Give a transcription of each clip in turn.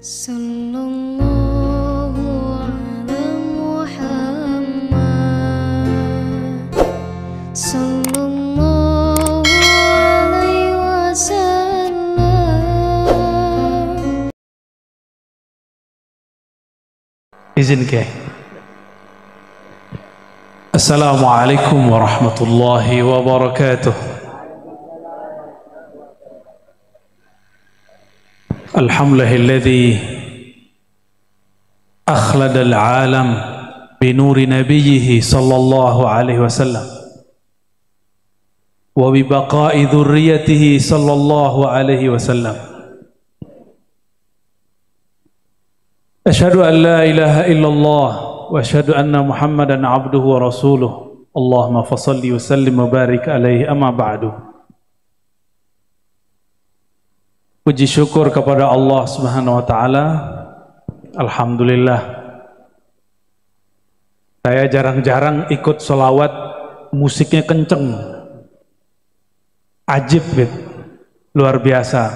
Sallallahu ala Muhammad Sallallahu alaihi wasallam. Izin ke. Assalamualaikum warahmatullahi wabarakatuh. Alhamdulillahilladzi akhlada al-alam binuri nabiyhi sallallahu alaihi wasallam wa bibaqa'i dhurriyyatihi sallallahu alaihi wasallam. Asyhadu an la ilaha illallah wa asyhadu anna Muhammadan abduhu wa rasuluh. Allahumma fassalli wa sallim wa barik alaihi, amma ba'du. Puji syukur kepada Allah Subhanahu wa taala. Alhamdulillah. Saya jarang-jarang ikut sholawat musiknya kenceng. Ajib, Bib. Luar biasa.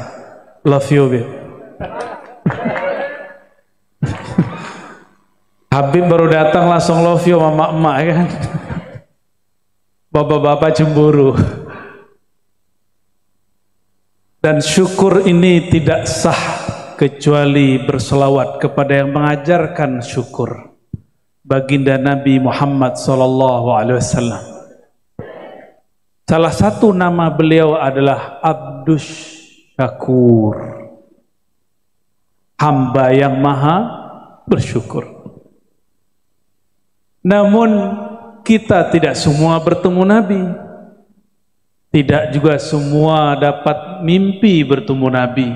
Love you, Bib. Habib baru datang langsung love you sama emak-emak, ya kan? Bapak-bapak cemburu. Dan syukur ini tidak sah kecuali berselawat kepada yang mengajarkan syukur, baginda Nabi Muhammad sallallahu alaihi wasallam. Salah satu nama beliau adalah Abdus Syakur, hamba yang maha bersyukur. Namun kita tidak semua bertemu Nabi, tidak juga semua dapat mimpi bertemu Nabi.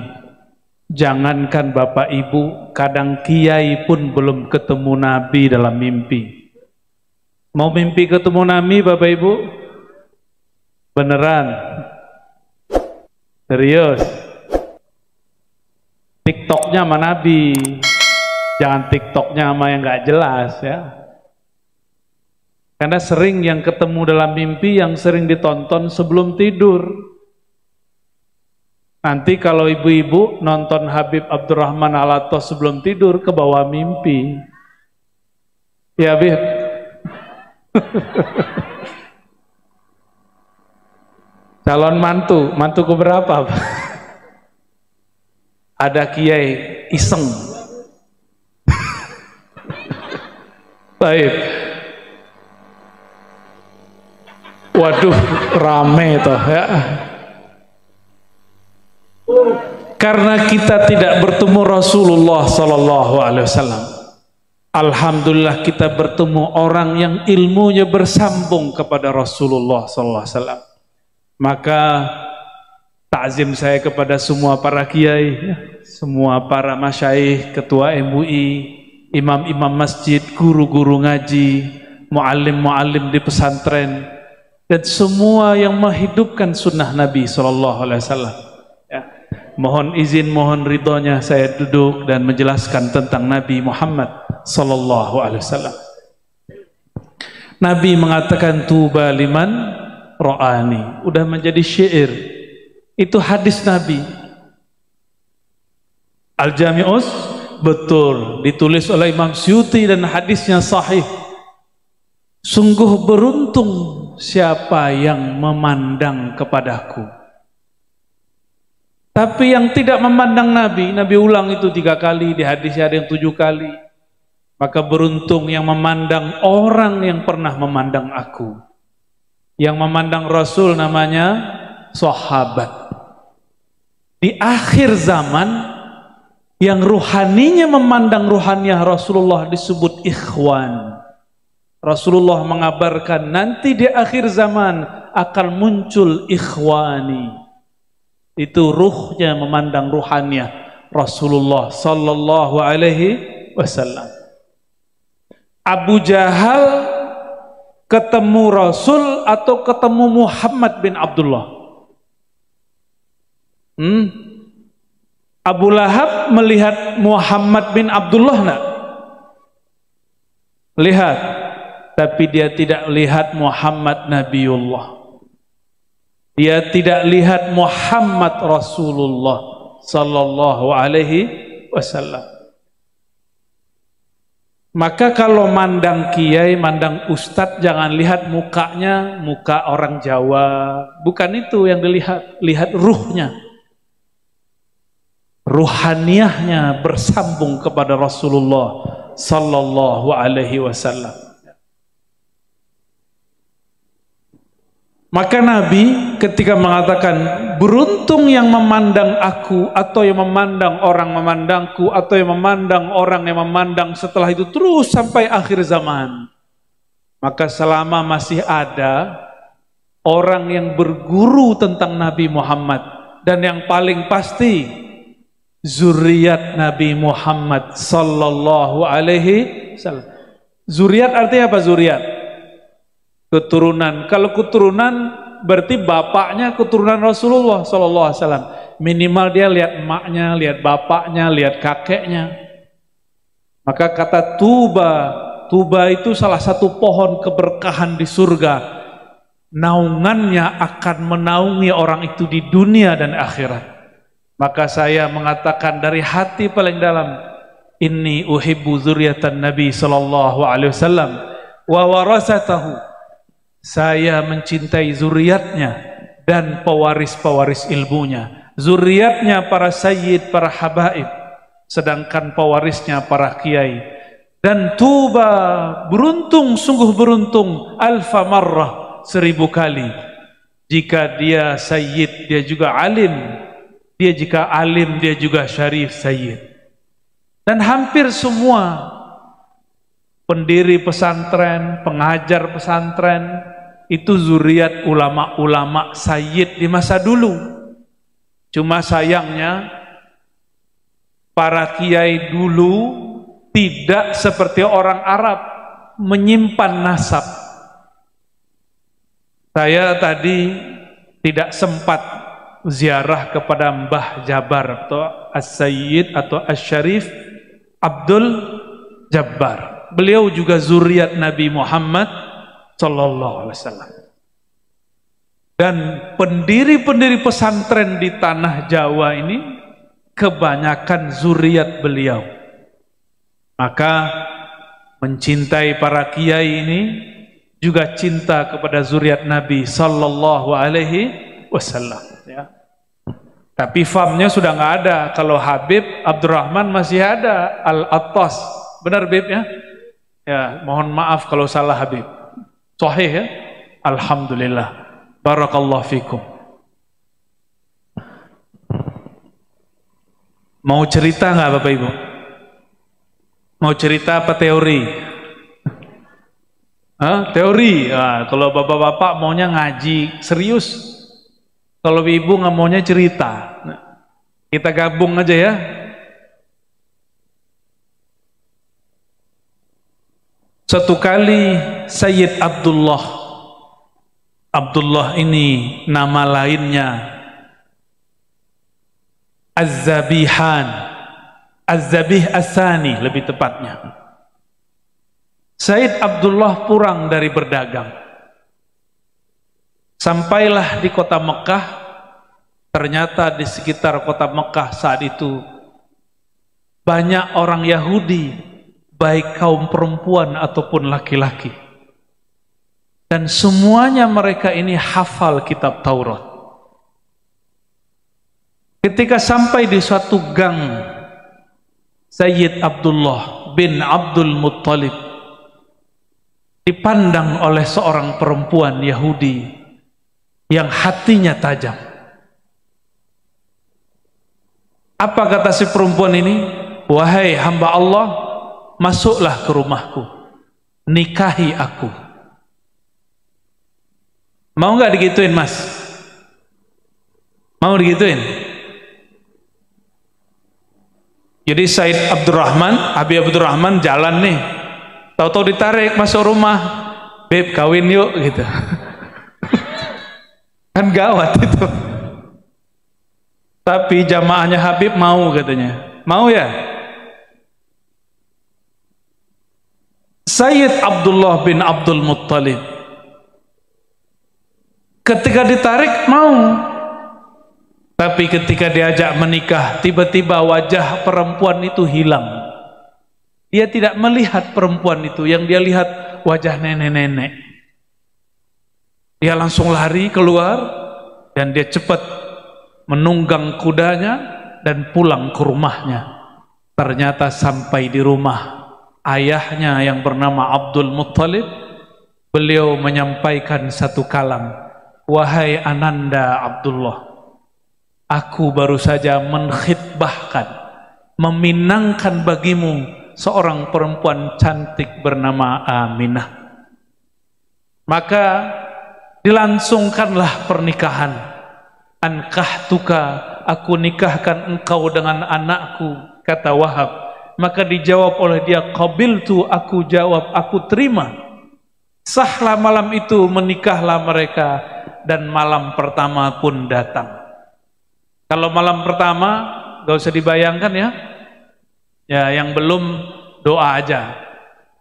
Jangankan Bapak Ibu, kadang kiai pun belum ketemu Nabi dalam mimpi. Mau mimpi ketemu Nabi, Bapak Ibu? Beneran? Serius? TikToknya sama Nabi, jangan TikToknya sama yang gak jelas, ya. Karena sering yang ketemu dalam mimpi yang sering ditonton sebelum tidur. Nanti kalau ibu-ibu nonton Habib Abdurrahman Alatos sebelum tidur, ke bawah mimpi. Ya, Bib. Calon mantu keberapa? Ada kiai iseng. Baik. Waduh, rame toh, ya. Karena kita tidak bertemu Rasulullah sallallahu alaihi wasallam. Alhamdulillah kita bertemu orang yang ilmunya bersambung kepada Rasulullah sallallahu alaihi wasallam. Maka takzim saya kepada semua para kiai, semua para masyaikh, ketua MUI, imam-imam masjid, guru-guru ngaji, muallim-muallim di pesantren, dan semua yang menghidupkan sunnah Nabi sallallahu alaihi wasallam. Ya. Mohon izin, mohon ridhonya saya duduk dan menjelaskan tentang Nabi Muhammad sallallahu alaihi wasallam. Nabi mengatakan tuba liman ra'ani, udah menjadi syair. Itu hadis Nabi. Al-Jami'us, betul, ditulis oleh Imam Suyuti dan hadisnya sahih. Sungguh beruntung siapa yang memandang kepadaku. Tapi yang tidak memandang Nabi, Nabi ulang itu 3 kali, di hadis ada yang 7 kali. Maka beruntung yang memandang orang yang pernah memandang aku. Yang memandang Rasul namanya sahabat. Di akhir zaman, yang ruhaninya memandang ruhaniah Rasulullah disebut ikhwan. Rasulullah mengabarkan nanti di akhir zaman akan muncul ikhwani. Itu ruhnya memandang ruhaniah Rasulullah sallallahu alaihi wasallam. Abu Jahal ketemu Rasul atau ketemu Muhammad bin Abdullah? Abu Lahab melihat Muhammad bin Abdullah enggak? Lihat. Tapi dia tidak lihat Muhammad Nabiullah. Dia tidak lihat Muhammad Rasulullah sallallahu alaihi wasallam. Maka kalau mandang kiai, mandang ustadz, jangan lihat mukanya, muka orang Jawa. Bukan itu yang dilihat, lihat ruhnya. Ruhaniyahnya bersambung kepada Rasulullah sallallahu alaihi wasallam. Maka Nabi ketika mengatakan beruntung yang memandang aku, atau yang memandang orang memandangku, atau yang memandang orang yang memandang setelah itu terus sampai akhir zaman. Maka selama masih ada orang yang berguru tentang Nabi Muhammad, dan yang paling pasti zuriat Nabi Muhammad sallallahu alaihi wasallam. Zuriat artinya apa zuriat? Keturunan. Kalau keturunan berarti bapaknya keturunan Rasulullah sallallahu alaihi wasallam. Minimal dia lihat emaknya, lihat bapaknya, lihat kakeknya. Maka kata tuba, tuba itu salah satu pohon keberkahan di surga. Naungannya akan menaungi orang itu di dunia dan akhirat. Maka saya mengatakan dari hati paling dalam, inni uhibbu zuriyatan Nabi sallallahu alaihi wasallam wa warasatahu. Saya mencintai zuriatnya dan pewaris-pewaris ilmunya. Zuriatnya para sayyid, para habaib, sedangkan pewarisnya para kiai. Dan tuba, beruntung, sungguh beruntung, alfa marrah, 1000 kali. Jika dia sayyid, dia juga alim. Dia jika alim, dia juga syarif sayyid. Dan hampir semua pendiri pesantren, pengajar pesantren, itu zuriat ulama-ulama sayyid di masa dulu. Cuma sayangnya para kiai dulu tidak seperti orang Arab menyimpan nasab. Saya tadi tidak sempat ziarah kepada Mbah Jabar atau As-Sayyid atau As-Syarif Abdul Jabbar. Beliau juga zuriat Nabi Muhammad sallallahu alaihi wasallam. Dan pendiri-pendiri pesantren di tanah Jawa ini kebanyakan zuriat beliau. Maka mencintai para kiai ini juga cinta kepada zuriat Nabi sallallahu alaihi wasallam, ya. Tapi famnya sudah nggak ada. Kalau Habib Abdurrahman masih ada, Al-Attas. Benar Bib ya? Ya, mohon maaf kalau salah Habib. Sahih ya? Alhamdulillah. Barakallahu fikum. Mau cerita nggak Bapak Ibu? Mau cerita apa teori? Hah? Teori. Nah, kalau bapak-bapak maunya ngaji serius. Kalau ibu nggak maunya cerita. Nah, kita gabung aja ya. Satu kali Sayyid Abdullah ini nama lainnya Az-Zabihan, Az-Zabih As-Sani lebih tepatnya. Sayyid Abdullah pulang dari berdagang. Sampailah di kota Mekah. Ternyata di sekitar kota Mekah saat itu banyak orang Yahudi, baik kaum perempuan ataupun laki-laki. Dan semuanya mereka ini hafal kitab Taurat. Ketika sampai di suatu gang, Sayyid Abdullah bin Abdul Muttalib dipandang oleh seorang perempuan Yahudi yang hatinya tajam. Apa kata si perempuan ini? Wahai hamba Allah, masuklah ke rumahku, nikahi aku. Mau nggak digituin mas? Mau digituin? Jadi Said Abdurrahman, Habib Abdurrahman jalan nih, tahu-tahu ditarik masuk rumah, Beb kawin yuk gitu. Kan gawat itu. Tapi jamaahnya Habib mau katanya, mau ya? Sayyid Abdullah bin Abdul Muttalib ketika ditarik mau, Tapi ketika diajak menikah, tiba-tiba wajah perempuan itu hilang. Dia tidak melihat perempuan itu, yang dia lihat wajah nenek-nenek. Dia langsung lari keluar dan dia cepat menunggang kudanya dan pulang ke rumahnya. Ternyata sampai di rumah ayahnya yang bernama Abdul Muttalib, beliau menyampaikan satu kalam, "Wahai Ananda Abdullah, aku baru saja menkhitbahkan, meminangkan bagimu seorang perempuan cantik bernama Aminah." Maka dilangsungkanlah pernikahan. "Ankahtuka, aku nikahkan engkau dengan anakku," kata Wahab. Maka dijawab oleh dia, "Qabiltu," aku jawab, aku terima. Sahlah malam itu, menikahlah mereka, dan malam pertama pun datang. Kalau malam pertama gak usah dibayangkan ya, yang belum doa aja,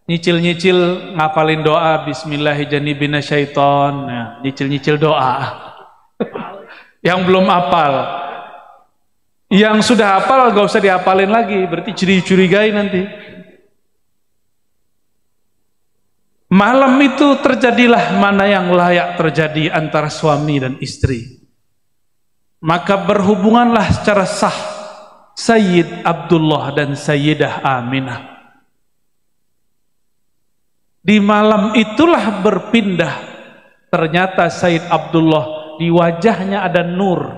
nyicil-nyicil ngapalin doa Bismillahirrahmanirrahim syaiton, nyicil-nyicil doa. Yang belum hafal, yang sudah hafal gak usah dihafalin lagi, berarti curigai nanti. Malam itu terjadilah mana yang layak terjadi antara suami dan istri. Maka berhubunganlah secara sah Sayyid Abdullah dan Sayyidah Aminah. Di malam itulah berpindah. Ternyata Sayyid Abdullah di wajahnya ada nur.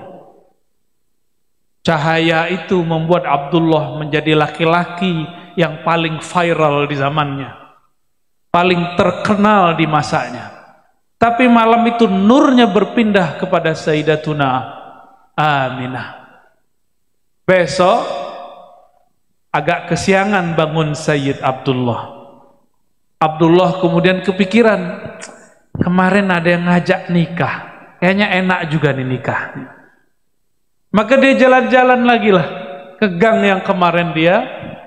Cahaya itu membuat Abdullah menjadi laki-laki yang paling viral di zamannya, paling terkenal di masanya. Tapi malam itu nurnya berpindah kepada Sayyidatuna Aminah. Besok agak kesiangan bangun Sayyid Abdullah. Abdullah kemudian kepikiran, kemarin ada yang ngajak nikah, kayaknya enak juga nih nikah. Maka dia jalan-jalan lagi lah ke gang yang kemarin dia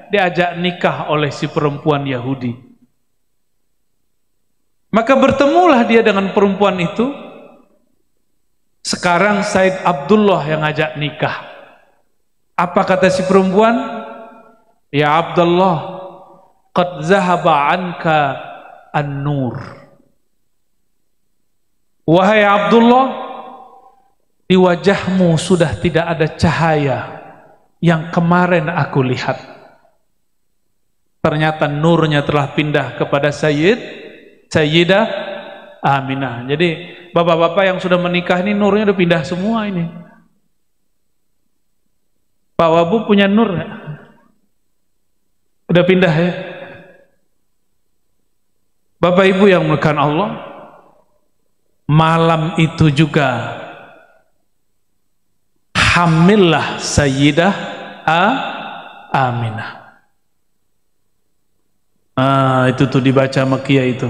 diajak nikah oleh si perempuan Yahudi. Maka bertemulah dia dengan perempuan itu. Sekarang Said Abdullah yang ngajak nikah. Apa kata si perempuan? "Ya Abdullah, qad zahaba anka an-nur." Wahai Abdullah, di wajahmu sudah tidak ada cahaya yang kemarin aku lihat. Ternyata nurnya telah pindah kepada Sayyidah Aminah. Jadi bapak-bapak yang sudah menikah ini nurnya udah pindah semua ini. Pak Wabu punya nur ya? Udah pindah ya? Bapak Ibu yang melakukan Allah, malam itu juga hamillah Sayyidah Aminah. Itu tuh dibaca Makkiyah itu.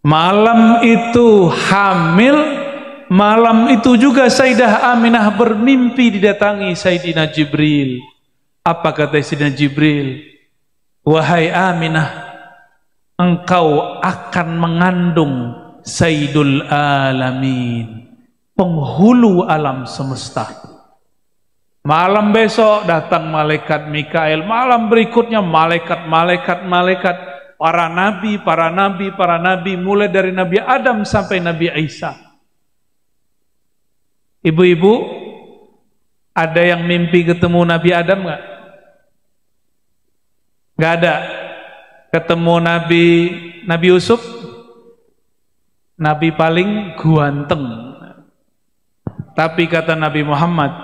Malam itu hamil, malam itu juga Sayyidah Aminah bermimpi didatangi Sayyidina Jibril. Apa kata Sayyidina Jibril? "Wahai Aminah, engkau akan mengandung Sayyidul Alamin, penghulu alam semesta." Malam besok datang malaikat Mikail, malam berikutnya malaikat, para nabi, mulai dari Nabi Adam sampai Nabi Isa. Ibu-ibu, ada yang mimpi ketemu Nabi Adam nggak? Nggak ada. Ketemu Nabi Yusuf, Nabi paling ganteng. Tapi kata Nabi Muhammad,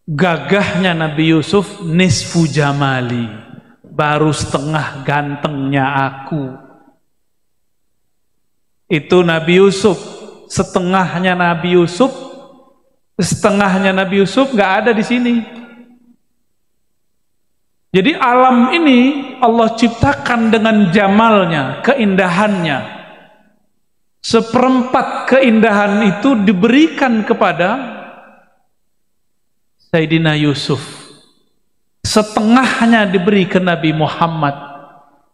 gagahnya Nabi Yusuf nisfu jamali, baru setengah gantengnya aku. Itu Nabi Yusuf. Setengahnya Nabi Yusuf nggak ada di sini. Jadi alam ini Allah ciptakan dengan jamalnya, keindahannya. Seperempat keindahan itu diberikan kepada Sayyidina Yusuf. Setengahnya diberi ke Nabi Muhammad.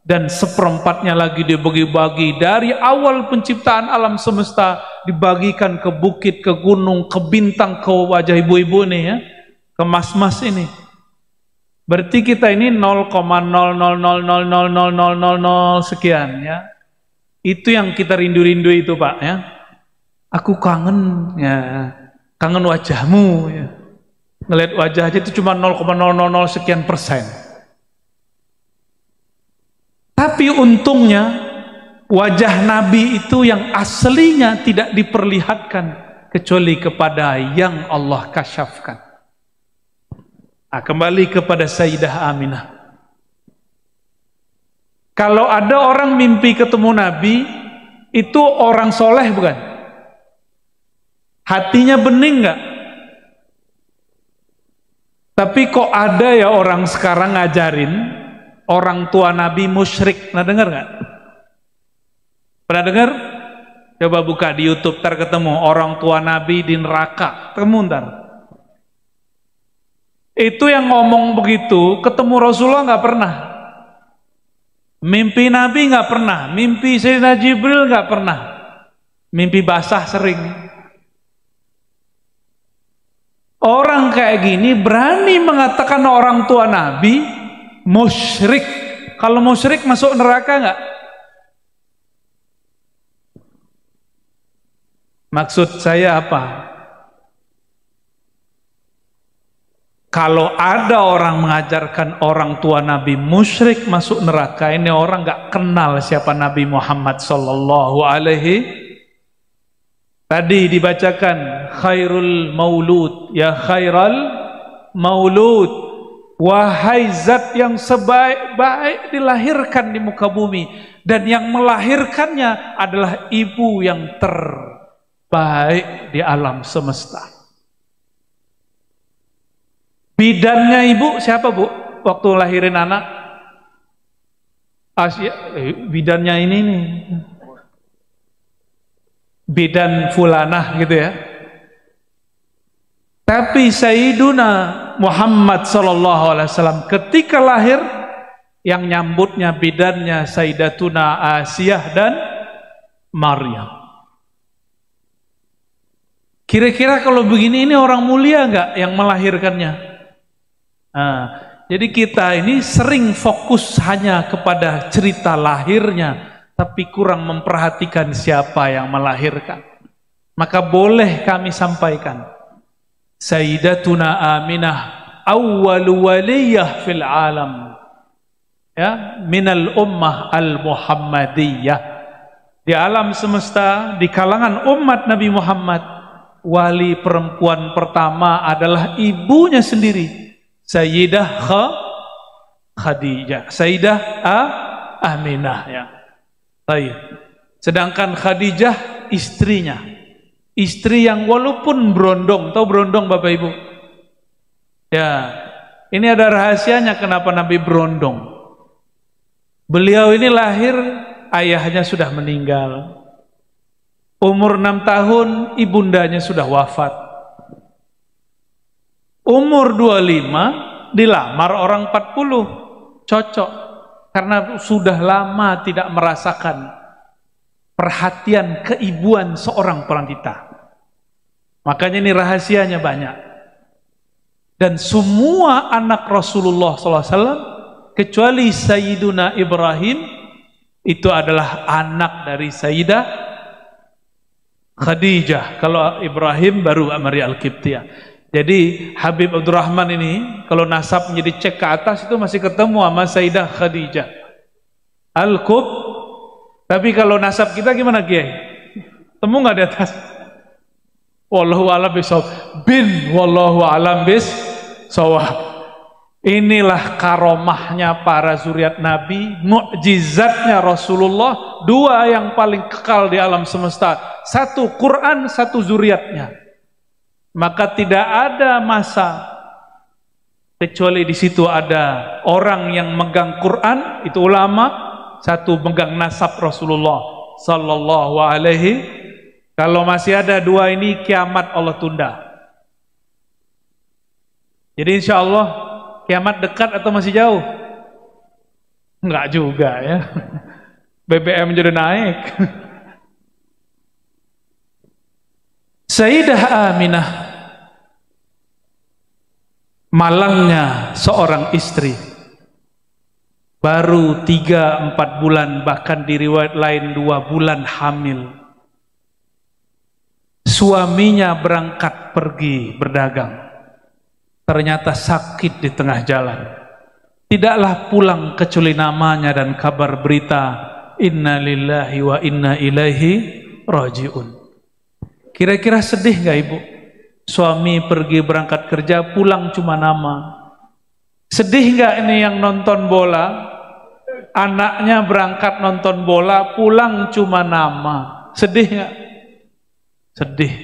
dan seperempatnya lagi dibagi-bagi. Dari awal penciptaan alam semesta dibagikan ke bukit, ke gunung, ke bintang, ke wajah ibu-ibu nih ya, ke mas-mas ini. Berarti kita ini 0,000000000 sekian ya. Itu yang kita rindu-rindu itu Pak ya. Aku kangen ya, kangen wajahmu ya. Ngelihat wajah aja itu cuma 0,000 sekian persen. Tapi untungnya wajah Nabi itu yang aslinya tidak diperlihatkan kecuali kepada yang Allah kasyafkan. Nah, kembali kepada Sayyidah Aminah. Kalau ada orang mimpi ketemu Nabi, itu orang soleh bukan? Hatinya bening nggak? Tapi kok ada ya orang sekarang ngajarin orang tua Nabi musyrik. Pernah dengar nggak? Pernah dengar? Coba buka di YouTube, ntar ketemu orang tua Nabi di neraka. Ketemu ntar. Itu yang ngomong begitu, ketemu Rasulullah nggak pernah. Mimpi Nabi nggak pernah. Mimpi Sayyidina Jibril nggak pernah. Mimpi basah sering. Orang kayak gini berani mengatakan orang tua Nabi musyrik. Kalau musyrik masuk neraka nggak? Maksud saya apa? Kalau ada orang mengajarkan orang tua Nabi musyrik masuk neraka, ini orang nggak kenal siapa Nabi Muhammad sallallahu alaihi. Tadi dibacakan khairul maulud, ya khairal maulud, wahai zat yang sebaik-baik dilahirkan di muka bumi, dan yang melahirkannya adalah ibu yang terbaik di alam semesta. Bidannya ibu siapa Bu? Waktu lahirin anak? Bidannya ini nih. Bidan fulanah gitu ya. Tapi Sayyiduna Muhammad sallallahu alaihi wasallam ketika lahir yang nyambutnya bidannya Sayyidatuna Asiyah dan Maryam. Kira-kira kalau begini ini orang mulia nggak yang melahirkannya? Nah, jadi kita ini sering fokus hanya kepada cerita lahirnya, tapi kurang memperhatikan siapa yang melahirkan. Maka boleh kami sampaikan, Sayyidatuna Aminah awwalu waliyah fil alam, ya, minal ummah al-Muhammadiyah. Di alam semesta, di kalangan umat Nabi Muhammad, wali perempuan pertama adalah ibunya sendiri, Sayyidah Khadijah, Sayyidah Aminah ya. Baik. Sedangkan Khadijah istrinya, istri yang walaupun berondong, tahu berondong Bapak Ibu? Ya, ini ada rahasianya kenapa Nabi berondong. Beliau ini lahir, ayahnya sudah meninggal. Umur 6 tahun, ibundanya sudah wafat. Umur 25 dilamar orang 40, cocok karena sudah lama tidak merasakan perhatian keibuan seorang wanita. Makanya ini rahasianya banyak. Dan semua anak Rasulullah SAW kecuali Sayyiduna Ibrahim itu adalah anak dari Sayyidah Khadijah. Kalau Ibrahim baru Maria Al-Qibtiyah. Jadi Habib Abdurrahman ini kalau nasab menjadi cek ke atas itu masih ketemu sama Sayyidah Khadijah Al-Qub. Tapi kalau nasab kita gimana Kiai? Temu nggak di atas? Wallahu a'lam bishawab. Wallahu a'lam bishawab. Inilah karomahnya para zuriat Nabi, mukjizatnya Rasulullah, dua yang paling kekal di alam semesta. Satu Quran, satu zuriatnya. Maka tidak ada masa kecuali di situ ada orang yang megang Quran, itu ulama, satu megang nasab Rasulullah sallallahu alaihi. Kalau masih ada dua ini, kiamat Allah tunda. Jadi insya Allah kiamat dekat atau masih jauh? Enggak juga ya. BBM jadi naik. Sayyidah Aminah, malangnya seorang istri, baru 3-4 bulan, bahkan di riwayat lain 2 bulan hamil. Suaminya berangkat pergi berdagang, ternyata sakit di tengah jalan. Tidaklah pulang kecuali namanya dan kabar berita, inna lillahi wa inna ilaihi raji'un. Kira-kira sedih gak ibu? Suami pergi berangkat kerja, pulang cuma nama. Sedih gak ini yang nonton bola? Anaknya berangkat nonton bola, pulang cuma nama. Sedih gak? Sedih.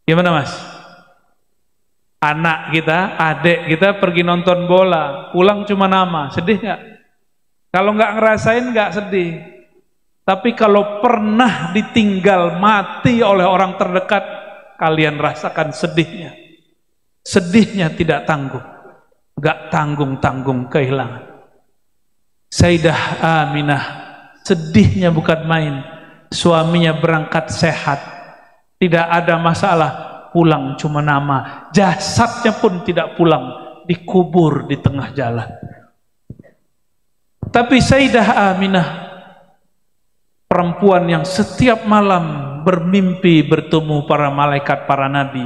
Gimana mas? Anak kita, adik kita pergi nonton bola, pulang cuma nama. Sedih gak? Kalau gak ngerasain gak sedih. Tapi kalau pernah ditinggal mati oleh orang terdekat, kalian rasakan sedihnya. Sedihnya tidak tanggung, gak tanggung-tanggung kehilangan. Sayyidah Aminah sedihnya bukan main. Suaminya berangkat sehat, tidak ada masalah, pulang cuma nama. Jasadnya pun tidak pulang, dikubur di tengah jalan. Tapi Sayyidah Aminah, perempuan yang setiap malam bermimpi bertemu para malaikat, para nabi.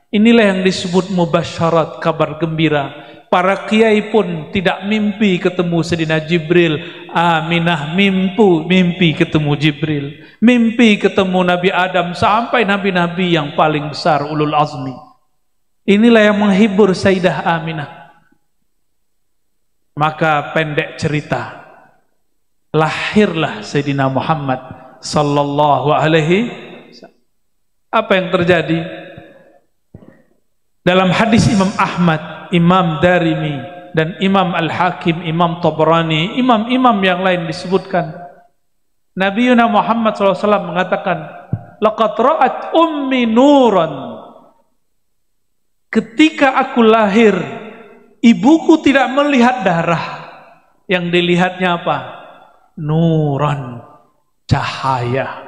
Inilah yang disebut mubasyarat, kabar gembira. Para kiai pun tidak mimpi ketemu Sayyidina Jibril. Aminah mimpi ketemu Jibril, mimpi ketemu Nabi Adam, sampai nabi-nabi yang paling besar, ulul azmi. Inilah yang menghibur Sayyidah Aminah. Maka pendek cerita, lahirlah Sayyidina Muhammad sallallahu alaihi wasallam. Apa yang terjadi? Dalam hadis Imam Ahmad, Imam Darimi, dan Imam Al-Hakim, Imam Tabrani, imam-imam yang lain disebutkan, Nabi Muhammad SAW mengatakan, laqad ra'at ummi nuran. Ketika aku lahir, ibuku tidak melihat darah. Yang dilihatnya apa? Nuran, cahaya.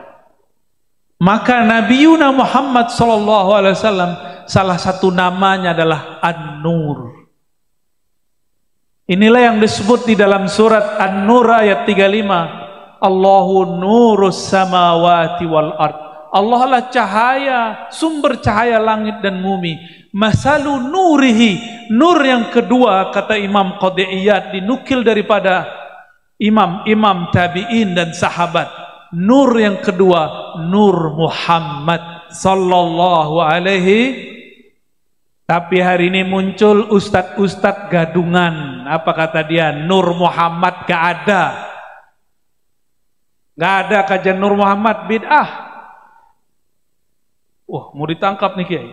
Maka Nabi Muhammad SAW, salah satu namanya adalah An-Nur. Inilah yang disebut di dalam surat An-Nur ayat 35, Allahu nurus samawati wal ard. Allah lah cahaya, sumber cahaya langit dan bumi. Masalu nurihi, nur yang kedua kata Imam Qadiyat, dinukil daripada imam-imam tabi'in dan sahabat. Nur yang kedua, Nur Muhammad sallallahu alaihi. Tapi hari ini muncul ustadz-ustadz gadungan. Apa kata dia? Nur Muhammad gak ada. Gak ada kajian Nur Muhammad, bid'ah. Wah, mau ditangkap nih Kiai.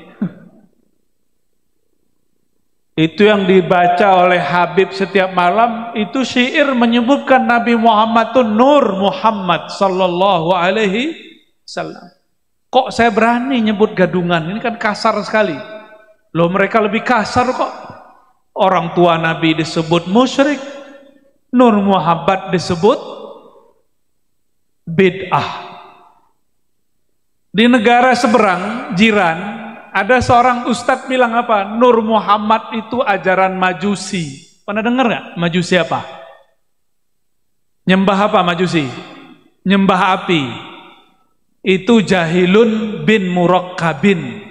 Itu yang dibaca oleh Habib setiap malam, itu syair menyebutkan Nabi Muhammad itu Nur Muhammad sallallahu alaihi wasallam. Kok saya berani nyebut gadungan? Ini kan kasar sekali. Loh, mereka lebih kasar kok. Orang tua Nabi disebut musyrik, Nur Muhammad disebut bid'ah. Di negara seberang, jiran, ada seorang ustadz bilang apa? Nur Muhammad itu ajaran Majusi. Pernah dengar nggak? Majusi apa? Nyembah apa Majusi? Nyembah api. Itu jahilun bin murakkabin.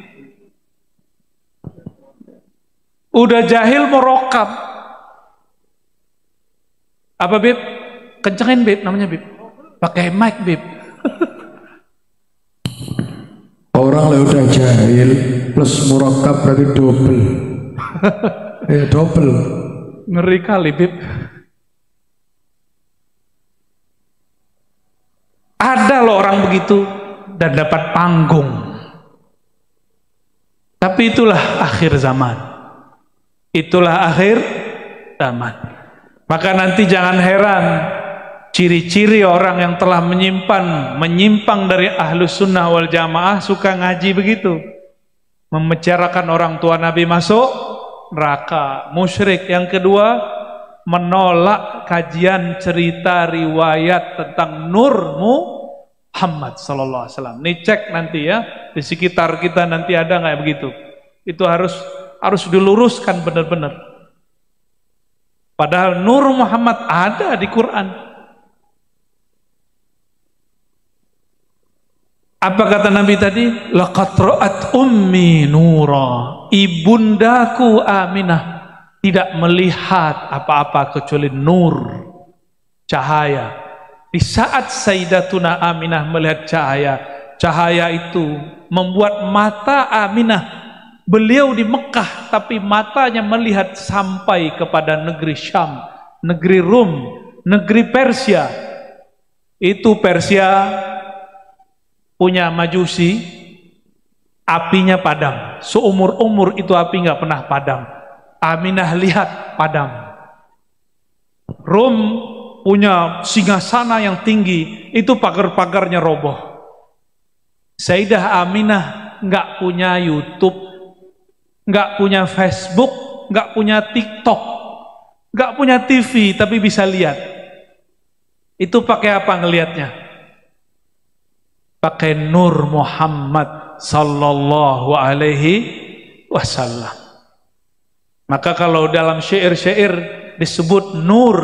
Udah jahil murakkab. Apa Bib? Kencengin Bib, namanya Bib. Pakai mic Bib. Orang lah udah jahil plus murakkab berarti double. Double. Ngeri kali Bib. Ada loh orang begitu dan dapat panggung. Tapi itulah akhir zaman. Itulah akhir zaman. Maka nanti jangan heran, ciri-ciri orang yang telah menyimpang dari ahlus sunnah wal jamaah suka ngaji begitu, membicarakan orang tua Nabi masuk neraka, musyrik. Yang kedua, menolak kajian cerita riwayat tentang Nur Muhammad sallallahu alaihi wasallam. Nih cek nanti ya, di sekitar kita nanti ada nggak begitu. Itu harus diluruskan benar-benar. Padahal Nur Muhammad ada di Quran. Apa kata Nabi tadi? Laqad ra'at ummi nura. Ibundaku Aminah tidak melihat apa-apa kecuali nur, cahaya. Di saat Sayyidatuna Aminah melihat cahaya itu membuat mata Aminah, beliau di Mekah tapi matanya melihat sampai kepada negeri Syam, negeri Rum, negeri Persia. Itu Persia punya majusi, apinya padam. Seumur-umur itu api nggak pernah padam. Aminah lihat padam. Rum punya singgasana yang tinggi, itu pagar-pagarnya roboh. Sayyidah Aminah nggak punya YouTube, nggak punya Facebook, nggak punya TikTok, nggak punya TV, tapi bisa lihat. Itu pakai apa ngelihatnya? Pakai Nur Muhammad sallallahu alaihi wasallam. Maka kalau dalam syair-syair disebut nur,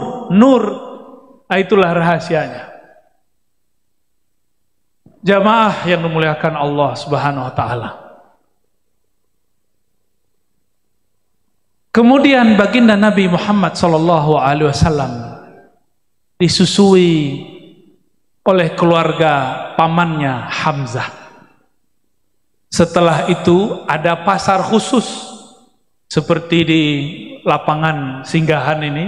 itulah rahasianya. Jamaah yang dimuliakan Allah Subhanahu wa taala. Kemudian baginda Nabi Muhammad sallallahu alaihi wasallam disusui oleh keluarga pamannya Hamzah. Setelah itu ada pasar khusus seperti di lapangan singgahan ini.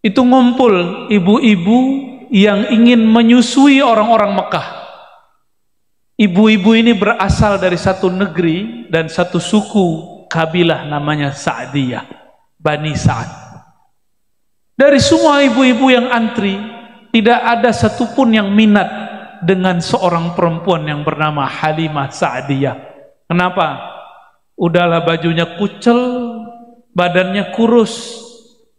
Itu ngumpul ibu-ibu yang ingin menyusui orang-orang Mekah. Ibu-ibu ini berasal dari satu negeri dan satu suku kabilah namanya Sa'diyah, Bani Sa'ad. Dari semua ibu-ibu yang antri, tidak ada satupun yang minat dengan seorang perempuan yang bernama Halimah Sa'diyah. Kenapa? Udahlah bajunya kucel, badannya kurus.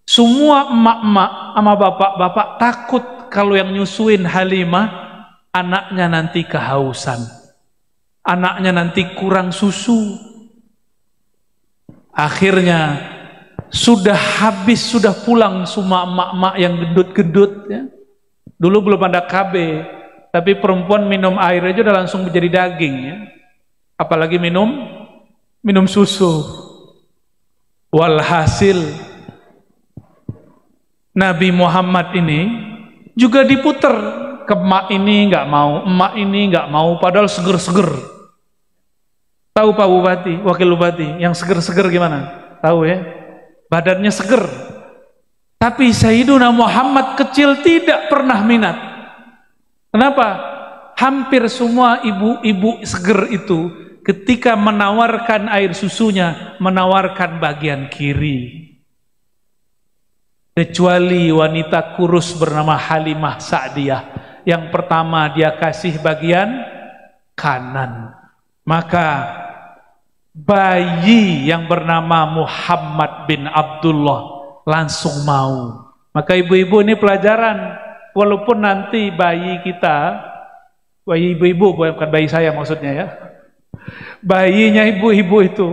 Semua emak-emak sama bapak-bapak takut kalau yang nyusuin Halimah, anaknya nanti kehausan. Anaknya nanti kurang susu. Akhirnya sudah habis, sudah pulang semua emak-emak yang gendut-gendut ya. Dulu belum ada KB, tapi perempuan minum air aja udah langsung menjadi daging ya. Apalagi minum susu. Walhasil Nabi Muhammad ini juga diputer ke emak ini nggak mau, emak ini nggak mau, padahal seger-seger. Tahu Pak Bupati, Wakil Bupati, yang seger-seger gimana? Tahu ya? Badannya seger. Tapi Sayyiduna Muhammad kecil tidak pernah minat. Kenapa? Hampir semua ibu-ibu seger itu ketika menawarkan air susunya, menawarkan bagian kiri. Kecuali wanita kurus bernama Halimah Sa'diyah. Yang pertama dia kasih bagian kanan. Maka bayi yang bernama Muhammad bin Abdullah langsung mau. Maka ibu-ibu ini pelajaran, walaupun nanti bayi kita, bayi ibu-ibu bukan bayi saya maksudnya ya, bayinya ibu-ibu itu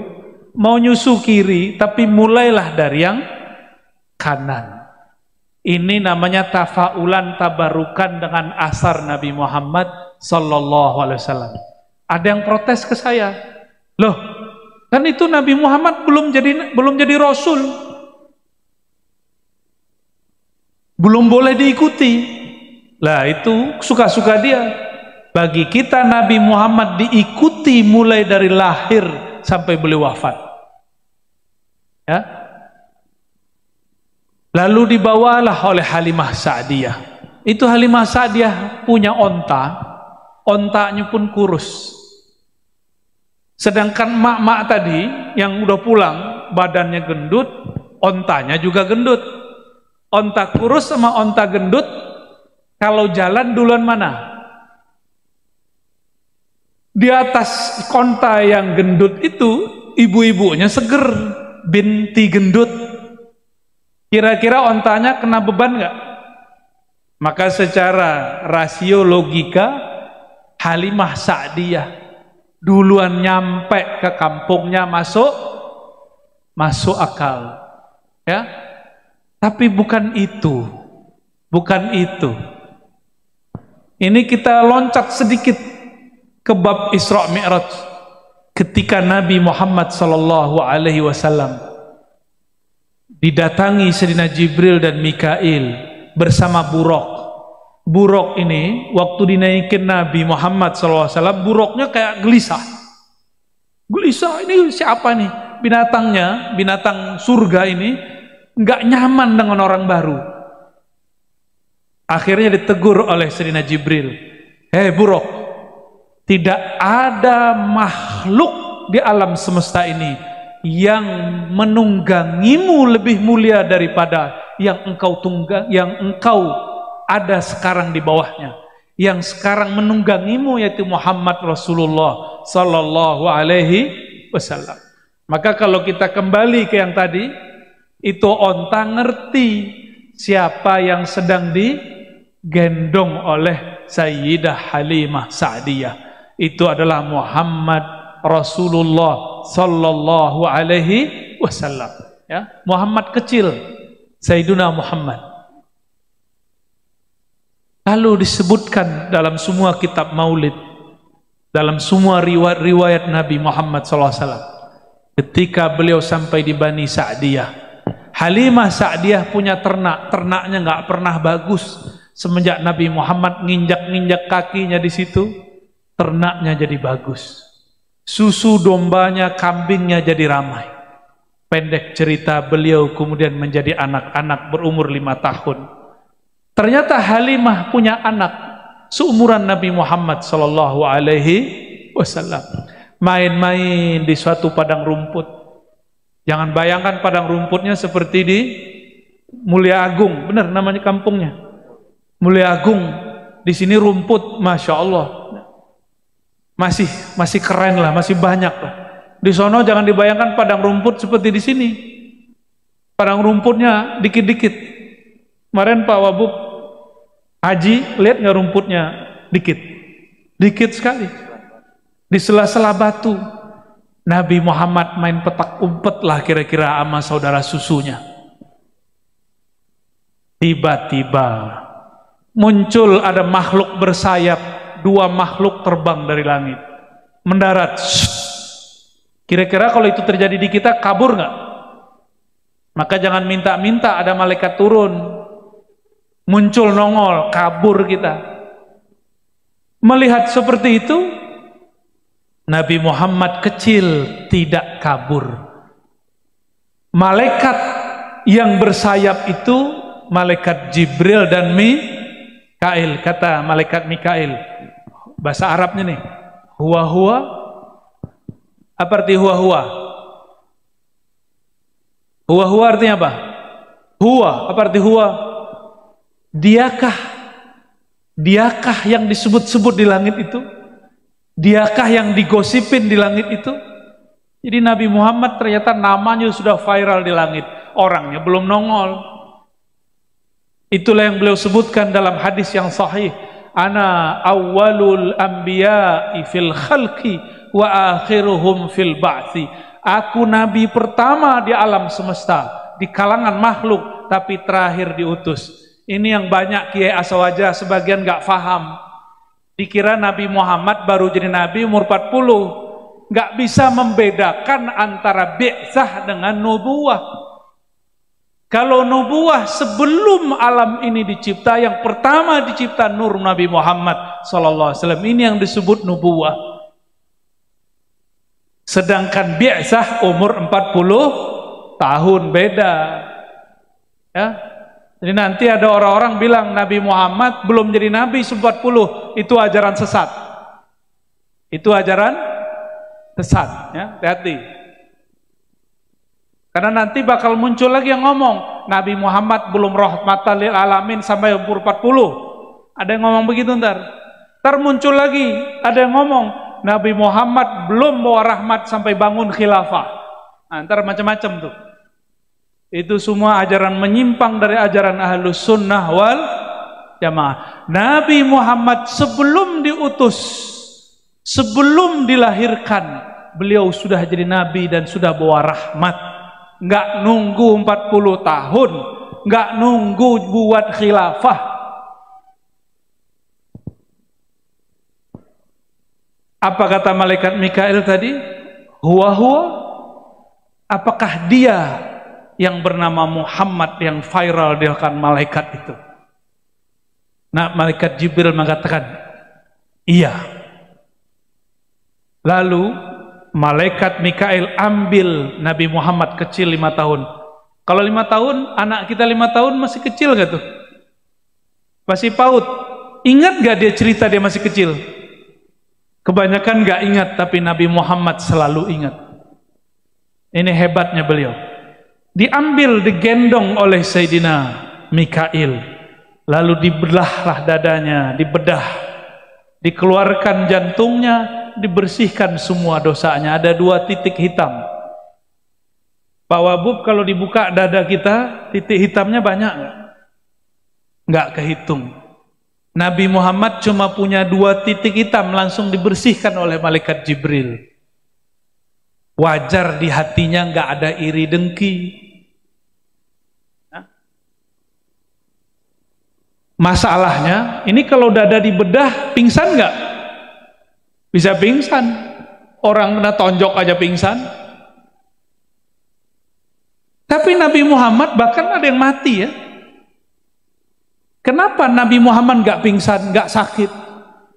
mau nyusu kiri, tapi mulailah dari yang kanan. Ini namanya tafaulan, tabarukan dengan asar Nabi Muhammad sallallahu alaihi wasallam. Ada yang protes ke saya, loh kan itu Nabi Muhammad belum jadi rasul, belum boleh diikuti. Lah itu suka-suka dia. Bagi kita Nabi Muhammad diikuti mulai dari lahir sampai beliau wafat ya. Lalu dibawalah oleh Halimah Sa'diyah. Itu Halimah Sa'diyah punya ontanya pun kurus. Sedangkan mak-mak tadi yang udah pulang badannya gendut, ontanya juga gendut. Onta kurus sama onta gendut, kalau jalan duluan mana? Di atas onta yang gendut itu ibu-ibunya seger, binti gendut. Kira-kira ontanya kena beban nggak? Maka secara rasio logika, Halimah Sa'diyah duluan nyampe ke kampungnya masuk akal. Ya, tapi bukan itu. Ini kita loncat sedikit ke bab Isra Mi'raj. Ketika Nabi Muhammad sallallahu alaihi wasallam didatangi Sayyidina Jibril dan Mikail bersama buruk. Buruk ini waktu dinaikin Nabi Muhammad sallallahu alaihi wasallam, buruknya kayak gelisah. Gelisah, ini siapa nih? Binatangnya, binatang surga ini nggak nyaman dengan orang baru. Akhirnya ditegur oleh Sayyidina Jibril. Hei buruk, tidak ada makhluk di alam semesta ini yang menunggangimu lebih mulia daripada yang engkau ada sekarang di bawahnya. Yang sekarang menunggangimu yaitu Muhammad Rasulullah sallallahu alaihi wasallam. Maka kalau kita kembali ke yang tadi, itu onta ngerti siapa yang sedang digendong oleh Sayyidah Halimah Sa'diyah. Itu adalah Muhammad Rasulullah sallallahu alaihi wasallam, ya. Muhammad kecil, Sayyiduna Muhammad. Lalu disebutkan dalam semua kitab maulid, dalam semua riwayat Nabi Muhammad SAW, ketika beliau sampai di Bani Sa'diyah, Halimah Sa'diyah punya ternak, ternaknya nggak pernah bagus. Semenjak Nabi Muhammad nginjak-nginjak kakinya di situ, ternaknya jadi bagus. Susu dombanya, kambingnya jadi ramai. Pendek cerita, beliau kemudian menjadi anak-anak berumur 5 tahun. Ternyata Halimah punya anak seumuran Nabi Muhammad sallallahu alaihi wasallam. Main-main di suatu padang rumput. Jangan bayangkan padang rumputnya seperti di Mulia Agung, benar namanya kampungnya. Mulia Agung. Di sini rumput, masya Allah, masih keren lah, masih banyak lah. Di sono jangan dibayangkan padang rumput seperti di sini. Padang rumputnya dikit-dikit. Kemarin Pak Wabub Haji, lihat nggak rumputnya? Dikit sekali. Di sela-sela batu, Nabi Muhammad main petak umpet lah kira-kira sama saudara susunya. Tiba-tiba muncul ada makhluk bersayap, 2 makhluk terbang dari langit, mendarat. Kira-kira kalau itu terjadi di kita, kabur nggak? Maka jangan minta-minta ada malaikat turun. Muncul nongol, kabur kita. Melihat seperti itu, Nabi Muhammad kecil tidak kabur. Malaikat yang bersayap itu malaikat Jibril dan Mikail. Kata malaikat Mikail, bahasa Arabnya nih, huwa. Apa arti huwa? Huwa artinya apa? Huwa, apa arti huwa? Diakah yang disebut-sebut di langit itu? Diakah yang digosipin di langit itu? Jadi Nabi Muhammad ternyata namanya sudah viral di langit, orangnya belum nongol. Itulah yang beliau sebutkan dalam hadis yang sahih, ana awwalul anbiya'i fil khalqi wa akhiruhum fil ba'thi. Aku nabi pertama di alam semesta, di kalangan makhluk, tapi terakhir diutus. Ini yang banyak kiai aswaja sebagian nggak paham. Dikira Nabi Muhammad baru jadi nabi umur 40. Nggak bisa membedakan antara bi'tsah dengan nubuwah. Kalau nubuwah sebelum alam ini dicipta, yang pertama dicipta nur Nabi Muhammad SAW. Ini yang disebut nubuwah. Sedangkan bi'tsah umur 40 tahun, beda. Ya. Jadi nanti ada orang-orang bilang Nabi Muhammad belum jadi nabi 40, itu ajaran sesat. Itu ajaran sesat, ya, hati-hati. Karena nanti bakal muncul lagi yang ngomong Nabi Muhammad belum rahmatan lil alamin sampai umur 40. Ada yang ngomong begitu ntar. Ntar muncul lagi ada yang ngomong Nabi Muhammad belum bawa rahmat sampai bangun khilafah. Nah, ntar macam-macam tuh. Itu semua ajaran menyimpang dari ajaran Ahlus Sunnah wal Jamaah. Nabi Muhammad sebelum diutus, sebelum dilahirkan, beliau sudah jadi nabi dan sudah bawa rahmat. Nggak nunggu 40 tahun, nggak nunggu buat khilafah. Apa kata malaikat Mikail tadi? Huwa. Apakah dia yang bernama Muhammad yang viral di kalangan malaikat itu? Nah, malaikat Jibril mengatakan, iya. Lalu malaikat Mikail ambil Nabi Muhammad kecil 5 tahun. Kalau 5 tahun, anak kita 5 tahun masih kecil gak tuh? Masih PAUD. Ingat gak dia cerita dia masih kecil? Kebanyakan gak ingat, tapi Nabi Muhammad selalu ingat. Ini hebatnya beliau. Diambil, digendong oleh Sayyidina Mikail. Lalu dibelahlah dadanya, dibedah. Dikeluarkan jantungnya, dibersihkan semua dosanya. Ada 2 titik hitam. Pak Wabub, kalau dibuka dada kita, titik hitamnya banyak nggak? Nggak kehitung. Nabi Muhammad cuma punya 2 titik hitam, langsung dibersihkan oleh malaikat Jibril. Wajar di hatinya nggak ada iri dengki. Masalahnya, ini kalau dada dibedah, pingsan nggak? Bisa pingsan. Orang kena tonjok aja pingsan. Tapi Nabi Muhammad bahkan ada yang mati ya. Kenapa Nabi Muhammad nggak pingsan, nggak sakit?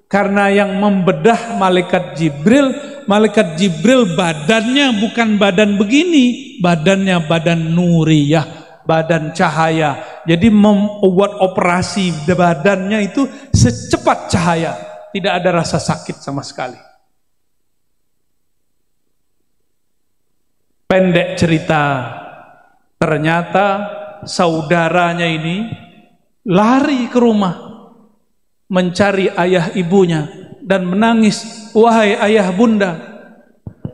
Karena yang membedah malaikat Jibril. Malaikat Jibril badannya bukan badan begini, badannya badan nuriyah, badan cahaya. Jadi membuat operasi badannya itu secepat cahaya, tidak ada rasa sakit sama sekali. Pendek cerita, ternyata saudaranya ini lari ke rumah mencari ayah ibunya dan menangis, wahai ayah bunda,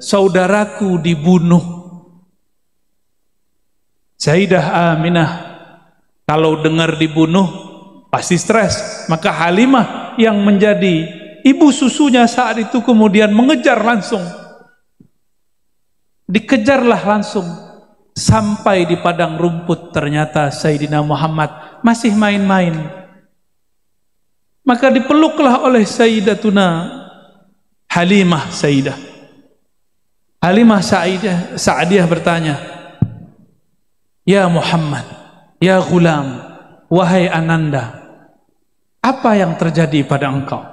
saudaraku dibunuh. Sayyidah Aminah kalau dengar dibunuh pasti stres, maka Halimah yang menjadi ibu susunya saat itu kemudian mengejar langsung. Dikejarlah langsung sampai di padang rumput, ternyata Sayyidina Muhammad masih main-main. Maka dipeluklah oleh Sayyidatuna Halimah Sayyidah. Halimah Sa'diyah bertanya, ya Muhammad, ya Ghulam, wahai Ananda, apa yang terjadi pada engkau?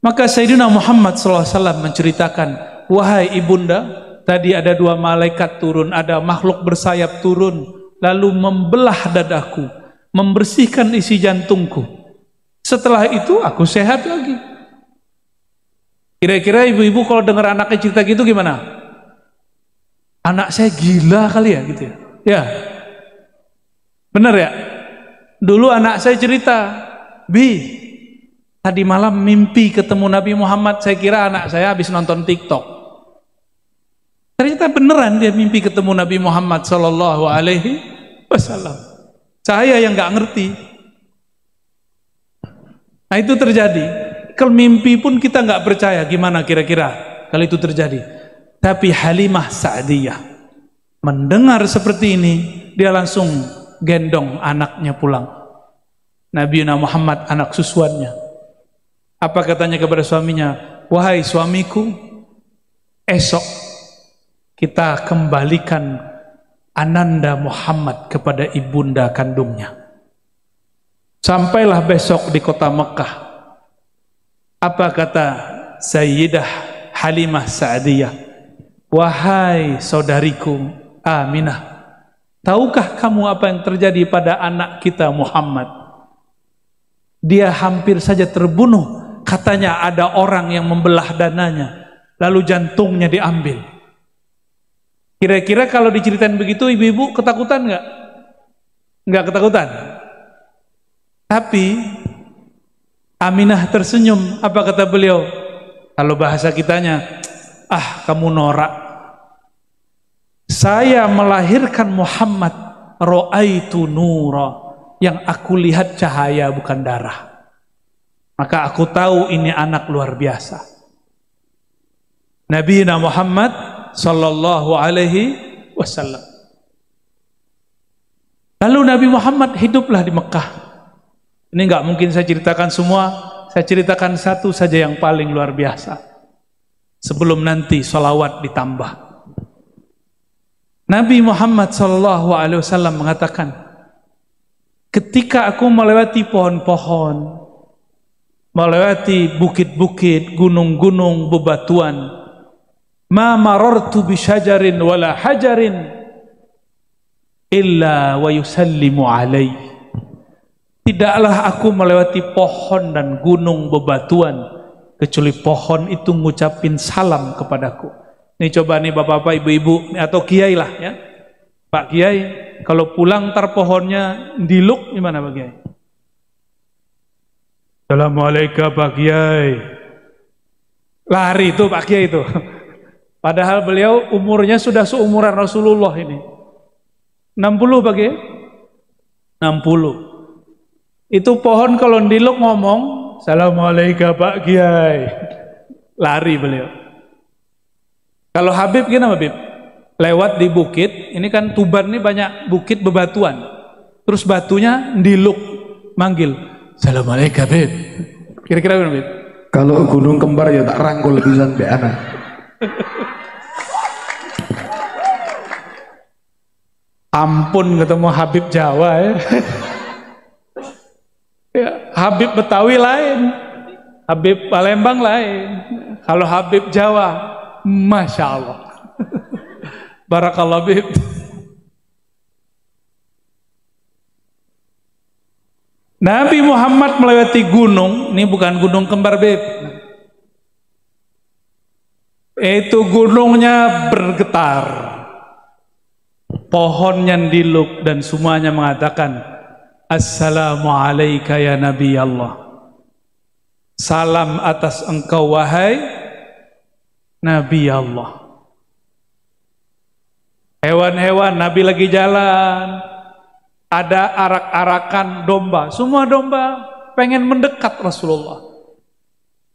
Maka Sayyidina Muhammad SAW menceritakan, wahai ibunda, tadi ada 2 malaikat turun, ada makhluk bersayap turun, lalu membelah dadaku, membersihkan isi jantungku. Setelah itu aku sehat lagi. Kira-kira ibu-ibu kalau dengar anaknya cerita gitu gimana? Anak saya gila kali ya gitu ya. Ya. Benar ya? Dulu anak saya cerita, Bi, tadi malam mimpi ketemu Nabi Muhammad. Saya kira anak saya habis nonton TikTok. Ternyata beneran dia mimpi ketemu Nabi Muhammad Sallallahu Alaihi Wasallam. Saya yang nggak ngerti. Nah itu terjadi. Kalau mimpi pun kita nggak percaya, gimana kira-kira kalau itu terjadi? Tapi Halimah Sa'diyah mendengar seperti ini, dia langsung gendong anaknya pulang. Nabi Muhammad, anak susuannya. Apa katanya kepada suaminya? Wahai suamiku, esok kita kembalikan Ananda Muhammad kepada ibunda kandungnya. Sampailah besok di kota Mekah. Apa kata Sayyidah Halimah Sa'diyah? Wahai saudariku Aminah, tahukah kamu apa yang terjadi pada anak kita Muhammad? Dia hampir saja terbunuh. Katanya ada orang yang membelah dananya, lalu jantungnya diambil. Kira-kira kalau diceritain begitu, ibu-ibu ketakutan nggak? Nggak ketakutan. Tapi Aminah tersenyum. Apa kata beliau? Kalau bahasa kitanya, ah kamu norak. saya melahirkan Muhammad, ra'aitu nura, yang aku lihat cahaya bukan darah. Maka aku tahu ini anak luar biasa. Nabi Muhammad sallallahu alaihi wasallam. Lalu Nabi Muhammad hiduplah di Mekah. Ini nggak mungkin saya ceritakan semua, saya ceritakan satu saja yang paling luar biasa. Sebelum nanti sholawat ditambah. Nabi Muhammad sallallahu alaihi wasallam mengatakan, ketika aku melewati pohon-pohon, melewati bukit-bukit, gunung-gunung, bebatuan, ma marartu bi syajarin wala hajarin illa wa yusallimu alaihi. Tidaklah aku melewati pohon dan gunung bebatuan kecuali pohon itu ngucapin salam kepadaku. Nih coba nih bapak-bapak, ibu-ibu atau kiai lah ya. Pak Kiai, kalau pulang ntar pohonnya diluk gimana Pak Kiai? Assalamualaikum Pak Kiai. Lari itu Pak Kiai itu. Padahal beliau umurnya sudah seumuran Rasulullah ini. 60 Pak Kiai? 60. Itu pohon kalau diluk ngomong, Assalamualaikum Pak Kiai. Lari beliau. Kalau Habib gimana Habib? Lewat di bukit, ini kan Tuban ini banyak bukit bebatuan. Terus batunya diluk, manggil, Assalamualaikum Habib. Kira-kira gimana Habib? Kalau gunung kembar ya tak rangkul pisan mbek anak. Ampun ketemu Habib Jawa ya. Ya, Habib Betawi lain, Habib Palembang lain. Kalau Habib Jawa, Masya Allah. Barakallah Habib. Nabi Muhammad melewati gunung, ini bukan gunung kembar Habib. Itu gunungnya bergetar, pohonnya diluk dan semuanya mengatakan, Assalamualaikum ya Nabi Allah. Salam atas engkau wahai Nabi Allah. Hewan-hewan, Nabi lagi jalan, ada arak-arakan domba, semua domba pengen mendekat Rasulullah.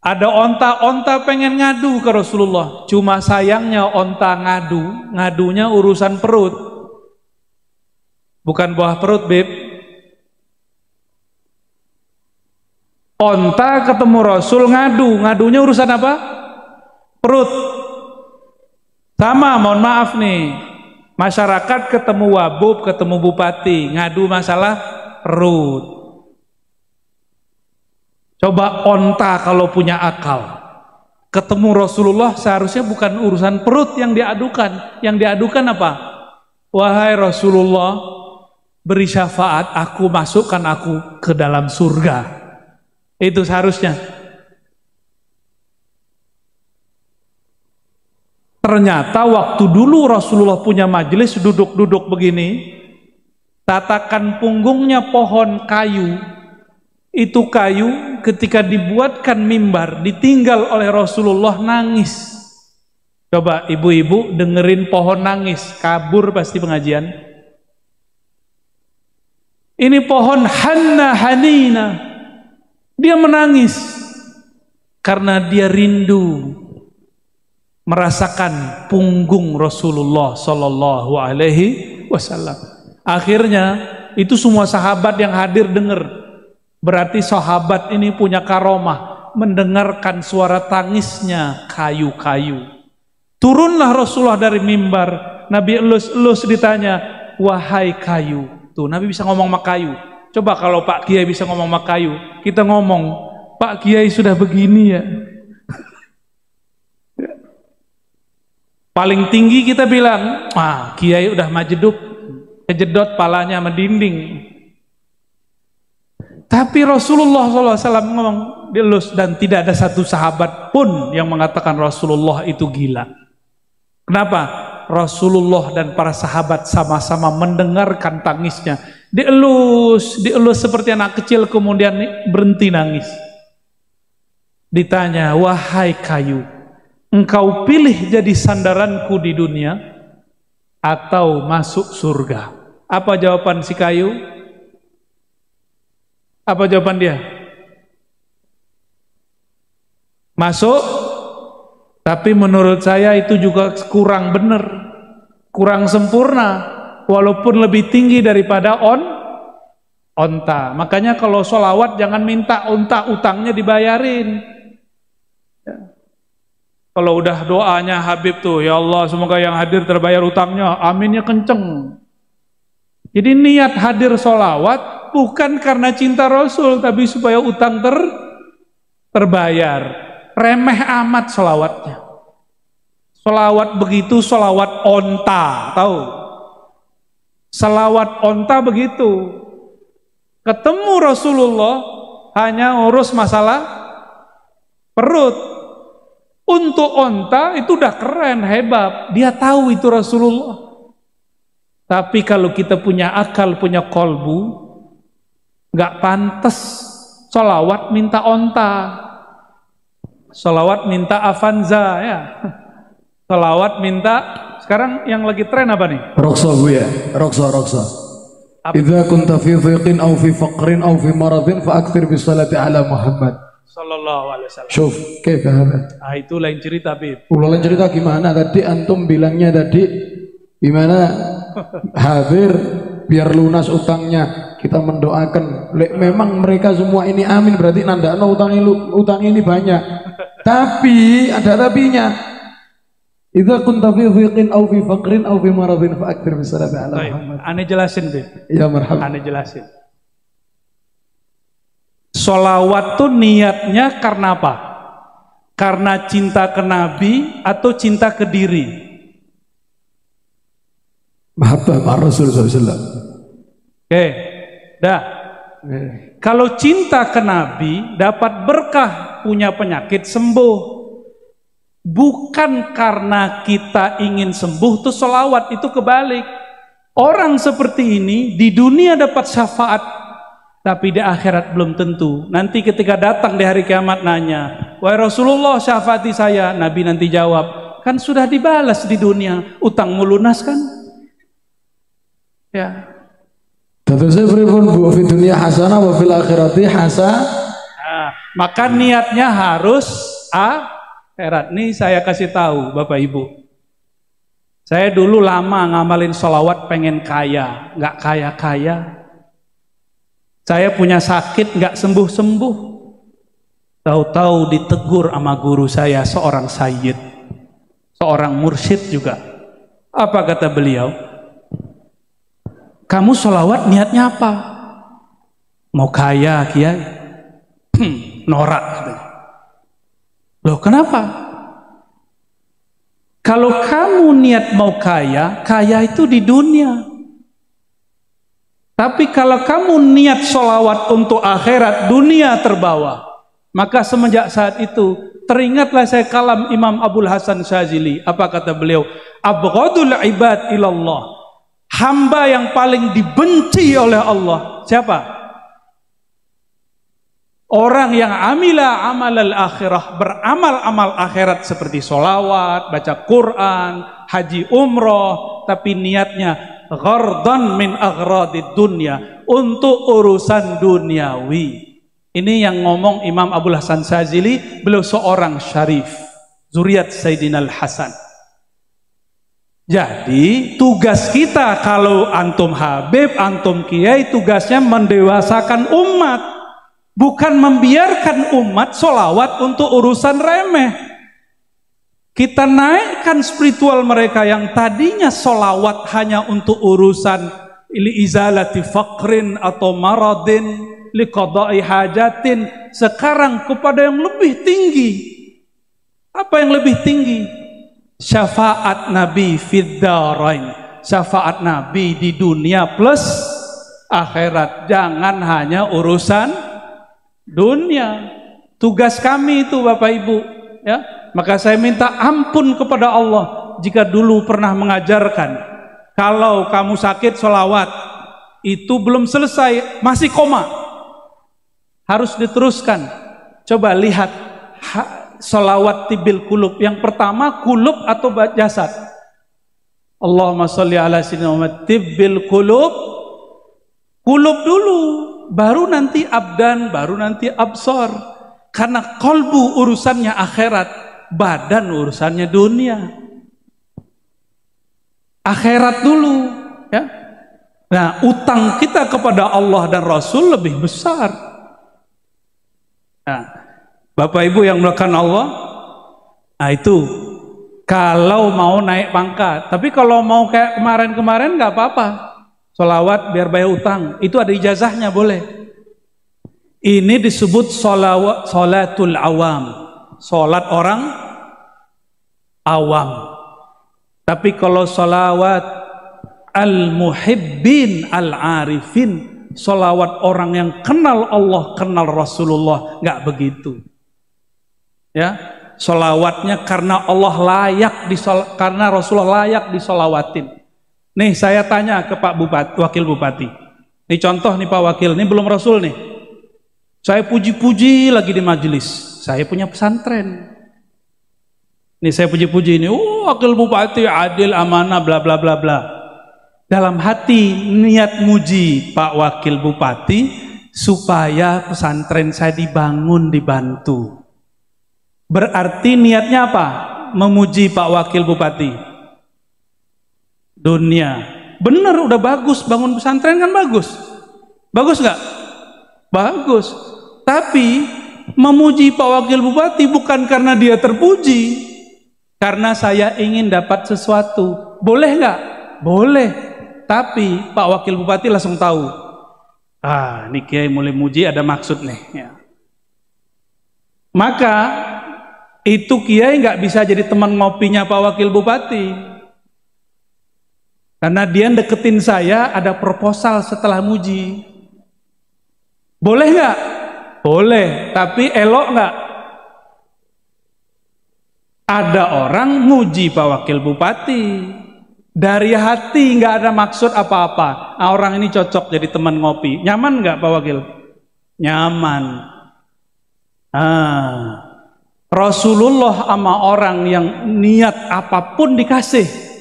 Ada onta-onta pengen ngadu ke Rasulullah, cuma sayangnya onta ngadunya urusan perut, bukan buah perut Beb. Onta ketemu Rasul ngadunya urusan apa? Perut. Sama, mohon maaf nih, masyarakat ketemu wabub, ketemu bupati, ngadu masalah perut. Coba onta kalau punya akal, ketemu Rasulullah seharusnya bukan urusan perut yang diadukan. Yang diadukan apa? Wahai Rasulullah, beri syafaat, aku masukkan aku ke dalam surga. Itu seharusnya. Ternyata waktu dulu Rasulullah punya majelis duduk-duduk begini, tatakan punggungnya pohon kayu. Itu kayu ketika dibuatkan mimbar, ditinggal oleh Rasulullah, nangis. Coba ibu-ibu dengerin pohon nangis, kabur pasti pengajian. Ini pohon Hanna Hanina. Dia menangis karena dia rindu merasakan punggung Rasulullah Sallallahu Alaihi Wasallam. Akhirnya itu semua sahabat yang hadir dengar. Berarti sahabat ini punya karomah, mendengarkan suara tangisnya kayu-kayu. Turunlah Rasulullah dari mimbar. Nabi elus-elus ditanya, wahai kayu. Tuh Nabi bisa ngomong sama kayu. Coba kalau Pak Kiai bisa ngomong sama kayu, kita ngomong, Pak Kiai sudah begini ya. Paling tinggi kita bilang, Kiai udah majeduk, kejedot palanya sama dinding. Tapi Rasulullah SAW ngomong, dielus, dan tidak ada satu sahabat pun yang mengatakan Rasulullah itu gila. Kenapa? Rasulullah dan para sahabat sama-sama mendengarkan tangisnya. Dielus seperti anak kecil, kemudian berhenti nangis. Ditanya, wahai kayu, engkau pilih jadi sandaranku di dunia, atau masuk surga? Apa jawaban si kayu? Apa jawaban dia? Masuk, tapi menurut saya itu juga kurang benar, kurang sempurna, walaupun lebih tinggi daripada onta. Makanya kalau sholawat jangan minta onta utangnya dibayarin. Ya. Kalau udah doanya Habib tuh, ya Allah semoga yang hadir terbayar utangnya, aminnya kenceng. Jadi niat hadir sholawat bukan karena cinta Rasul, tapi supaya utang terbayar. Remeh amat sholawatnya. Sholawat begitu, sholawat onta, tahu? Sholawat onta begitu. Ketemu Rasulullah hanya urus masalah perut. Untuk onta itu udah keren, hebat. Dia tahu itu Rasulullah. Tapi kalau kita punya akal, punya kolbu, nggak pantas sholawat minta onta. Sholawat minta Avanza ya. Sholawat minta, sekarang yang lagi tren apa nih? Roksa bu ya, roksa. Idza kunta fi dhiqin aw fi faqrin aw fi maradin fa akthir bis salati ala Muhammad sallallahu alaihi wasallam. Syuf, kaifa hada? Ah itu lain cerita, Bib. Lain cerita gimana tadi antum bilangnya tadi gimana hadir biar lunas utangnya, kita mendoakan. Memang mereka semua ini amin berarti nandakno utang ini banyak. Tapi ada tapinya. Idza kunta fi dhiqin aw fi faqrin aw fi maradin fa akthir bis salati ala Muhammad. Ane jelasin, Bib. Ya marhaba. Ane jelasin. Sholawat tuh niatnya karena apa? Karena cinta ke Nabi atau cinta ke diri? Mahabbah Rasul sallallahu. Oke. Dah. Kalau cinta ke Nabi dapat berkah, punya penyakit sembuh. Bukan karena kita ingin sembuh tuh sholawat, itu kebalik. Orang seperti ini di dunia dapat syafaat, tapi di akhirat belum tentu. Nanti ketika datang di hari kiamat nanya, wahai Rasulullah syafaati saya, Nabi nanti jawab, kan sudah dibalas di dunia, utangmu lunas kan? Ya. Tentu pripun bu fi dunia hasanah wa fil akhirati hasanah. Nah, maka niatnya harus akhirat. Nih saya kasih tahu Bapak Ibu. Saya dulu lama ngamalin sholawat pengen kaya, nggak kaya-kaya. Saya punya sakit nggak sembuh-sembuh. Tahu-tahu ditegur sama guru saya, seorang sayyid, seorang mursyid juga. Apa kata beliau? Kamu sholawat niatnya apa? Mau kaya, kiai? Norak katanya. Loh kenapa? Kalau kamu niat mau kaya, kaya itu di dunia. Tapi kalau kamu niat sholawat untuk akhirat, dunia terbawa. Maka semenjak saat itu, teringatlah saya kalam Imam Abul Hasan Syazili. Apa kata beliau? Abghadul ibad ilallah. Hamba yang paling dibenci oleh Allah siapa? Orang yang amila amal akhirah, beramal amal akhirat seperti sholawat, baca Quran, haji umroh, tapi niatnya ghardan min aghradid dunya, untuk urusan duniawi. Ini yang ngomong Imam Abul Hasan Syazili. Beliau seorang syarif, zuriat Sayyidina Al-Hasan. Jadi tugas kita kalau antum Habib, antum Kiai, tugasnya mendewasakan umat, bukan membiarkan umat sholawat untuk urusan remeh. Kita naikkan spiritual mereka yang tadinya sholawat hanya untuk urusan li izalati faqrin atau maradin, li qada'i hajatin, sekarang kepada yang lebih tinggi. Apa yang lebih tinggi? Syafaat Nabi fid darain, syafaat Nabi di dunia plus akhirat. Jangan hanya urusan dunia. Tugas kami itu Bapak Ibu, ya. Maka saya minta ampun kepada Allah jika dulu pernah mengajarkan kalau kamu sakit sholawat itu belum selesai, masih koma, harus diteruskan. Coba lihat sholawat tibil kulub. Yang pertama kulub atau jasad? Allahumma sholli ala sayyidina Muhammad tibbil qulub. Qulub dulu, baru nanti abdan, baru nanti absar. Karena qalbu urusannya akhirat, badan urusannya dunia. Akhirat dulu, ya. Nah, utang kita kepada Allah dan Rasul lebih besar. Nah, Bapak Ibu yang melakukan Allah, nah itu kalau mau naik pangkat. Tapi kalau mau kayak kemarin-kemarin nggak apa-apa. Sholawat biar bayar utang, itu ada ijazahnya, boleh. Ini disebut sholatul awam, sholat orang awam. Tapi kalau sholawat al-muhibbin al-arifin, sholawat orang yang kenal Allah, kenal Rasulullah, nggak begitu. Ya, sholawatnya karena Allah layak karena Rasulullah layak disolawatin. Nih saya tanya ke Pak Bupati, Wakil Bupati. Nih contoh nih Pak Wakil, ini belum Rasul nih. Saya puji-puji lagi di majelis. Saya punya pesantren. Nih saya puji-puji ini, Wakil Bupati adil, amanah, bla bla bla bla. Dalam hati niat muji Pak Wakil Bupati supaya pesantren saya dibangun, dibantu. Berarti niatnya apa? Memuji Pak Wakil Bupati. Dunia. Bener, udah bagus, bangun pesantren kan bagus. Bagus nggak? Bagus. Tapi memuji Pak Wakil Bupati bukan karena dia terpuji, karena saya ingin dapat sesuatu. Boleh nggak? Boleh. Tapi Pak Wakil Bupati langsung tahu, ini Kiai mulai muji ada maksud nih. Ya. Maka itu Kiai nggak bisa jadi teman ngopinya Pak Wakil Bupati. Karena dia deketin saya, ada proposal setelah muji. Boleh nggak? Boleh, tapi elok nggak? Ada orang muji Pak Wakil Bupati dari hati, nggak ada maksud apa-apa. Orang ini cocok jadi teman ngopi. Nyaman nggak Pak Wakil? Nyaman. Rasulullah sama orang yang niat apapun dikasih.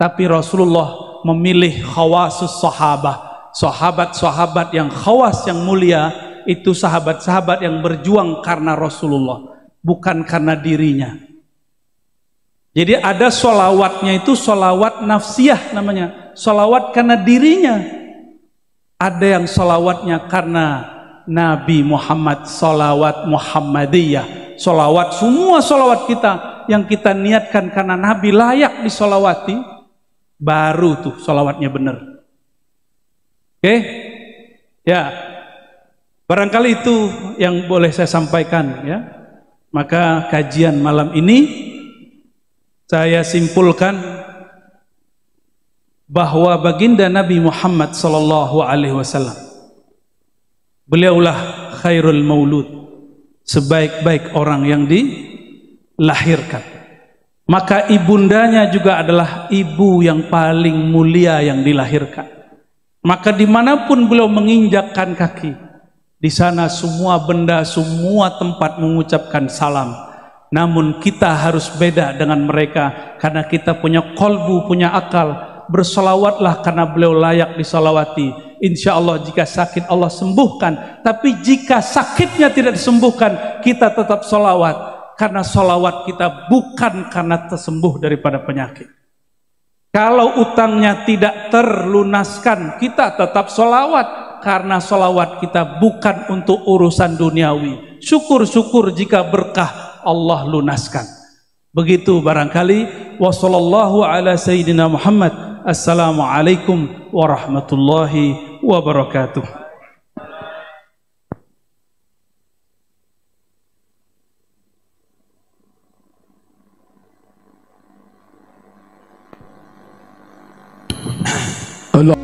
Tapi Rasulullah memilih khawasus sahabah, sahabat-sahabat yang khawas, yang mulia, itu sahabat-sahabat yang berjuang karena Rasulullah, bukan karena dirinya. Jadi ada sholawatnya itu sholawat nafsiyah namanya, sholawat karena dirinya. Ada yang sholawatnya karena Nabi Muhammad, sholawat Muhammadiyah, sholawat, semua sholawat kita yang kita niatkan karena Nabi layak disolawati, baru tuh sholawatnya benar. Oke? Ya, barangkali itu yang boleh saya sampaikan ya. Maka kajian malam ini saya simpulkan bahwa baginda Nabi Muhammad sallallahu alaihi wasallam, beliaulah khairul maulud, sebaik-baik orang yang dilahirkan. Maka ibundanya juga adalah ibu yang paling mulia yang dilahirkan. Maka dimanapun beliau menginjakkan kaki, di sana semua benda, semua tempat mengucapkan salam. Namun kita harus beda dengan mereka, karena kita punya kolbu, punya akal. Bersolawatlah karena beliau layak disolawati. Insya Allah jika sakit Allah sembuhkan. Tapi jika sakitnya tidak disembuhkan, kita tetap solawat. Karena solawat kita bukan karena tersembuh daripada penyakit. Kalau utangnya tidak terlunaskan, kita tetap solawat. Karena solawat kita bukan untuk urusan duniawi. Syukur-syukur jika berkah Allah lunaskan. Begitu barangkali. Wassallallahu ala sayyidina Muhammad. Assalamualaikum warahmatullahi wabarakatuh. Allah.